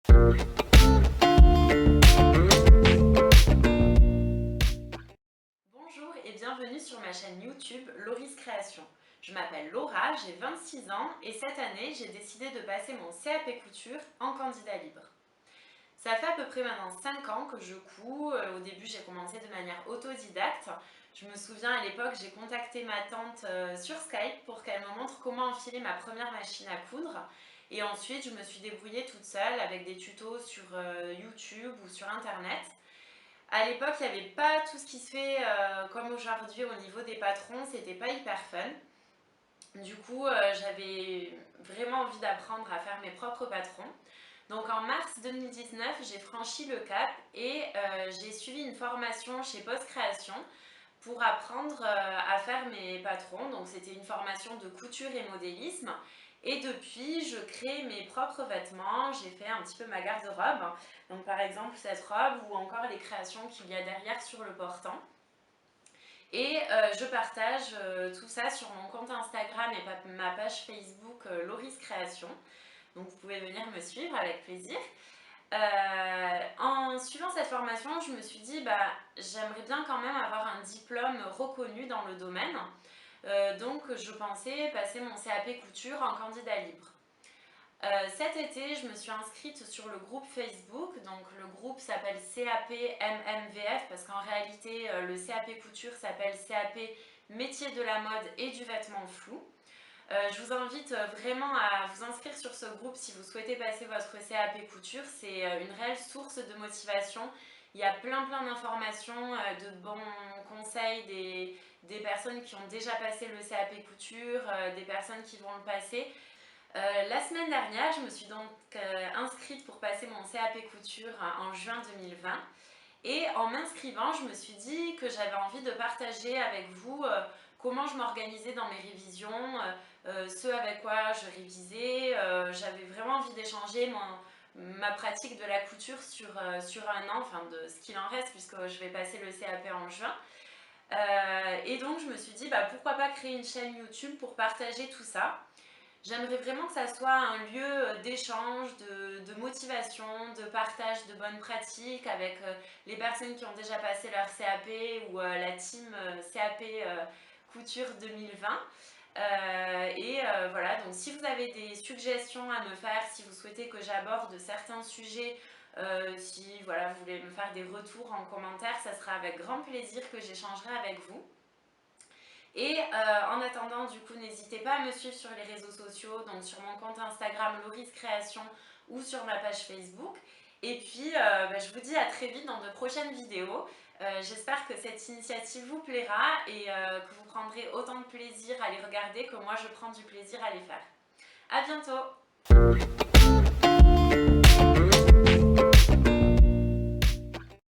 Bonjour et bienvenue sur ma chaîne YouTube Lauris Création. Je m'appelle Laura, j'ai 26 ans et cette année j'ai décidé de passer mon CAP couture en candidat libre. Ça fait à peu près maintenant 5 ans que je couds. Au début j'ai commencé de manière autodidacte. Je me souviens à l'époque j'ai contacté ma tante sur Skype pour qu'elle me montre comment enfiler ma première machine à coudre. Et ensuite je me suis débrouillée toute seule avec des tutos sur YouTube ou sur internet. À l'époque, il n'y avait pas tout ce qui se fait comme aujourd'hui au niveau des patrons, c'était pas hyper fun. Du coup, j'avais vraiment envie d'apprendre à faire mes propres patrons. Donc en mars 2019, j'ai franchi le cap et j'ai suivi une formation chez Post Création pour apprendre à faire mes patrons. Donc c'était une formation de couture et modélisme. Et depuis, je crée mes propres vêtements. J'ai fait un petit peu ma garde-robe. Donc par exemple cette robe ou encore les créations qu'il y a derrière sur le portant. Et je partage tout ça sur mon compte Instagram et ma page Facebook Lauris Création. Donc vous pouvez venir me suivre avec plaisir. En suivant cette formation, je me suis dit j'aimerais bien quand même avoir un diplôme reconnu dans le domaine. Donc je pensais passer mon CAP couture en candidat libre. Cet été, je me suis inscrite sur le groupe Facebook. Donc le groupe s'appelle CAP MMVF parce qu'en réalité le CAP couture s'appelle CAP métier de la mode et du vêtement flou. Je vous invite vraiment à vous inscrire sur ce groupe si vous souhaitez passer votre CAP couture. C'est une réelle source de motivation. Il y a plein d'informations, de bons conseils des personnes qui ont déjà passé le CAP couture, des personnes qui vont le passer. La semaine dernière, je me suis donc inscrite pour passer mon CAP couture en juin 2020. Et en m'inscrivant, je me suis dit que j'avais envie de partager avec vous comment je m'organisais dans mes révisions, ce avec quoi je révisais. J'avais vraiment envie d'échanger ma pratique de la couture sur un an, enfin de ce qu'il en reste puisque je vais passer le CAP en juin. Et donc je me suis dit pourquoi pas créer une chaîne YouTube pour partager tout ça. J'aimerais vraiment que ça soit un lieu d'échange, de motivation, de partage de bonnes pratiques avec les personnes qui ont déjà passé leur CAP ou la team CAP Couture 2020. Voilà, donc si vous avez des suggestions à me faire, si vous souhaitez que j'aborde certains sujets, si voilà, vous voulez me faire des retours en commentaire, ça sera avec grand plaisir que j'échangerai avec vous. Et en attendant, du coup, n'hésitez pas à me suivre sur les réseaux sociaux, donc sur mon compte Instagram Lauris Création ou sur ma page Facebook. Et puis, je vous dis à très vite dans de prochaines vidéos. J'espère que cette initiative vous plaira et que vous prendrez autant de plaisir à les regarder que moi je prends du plaisir à les faire. À bientôt!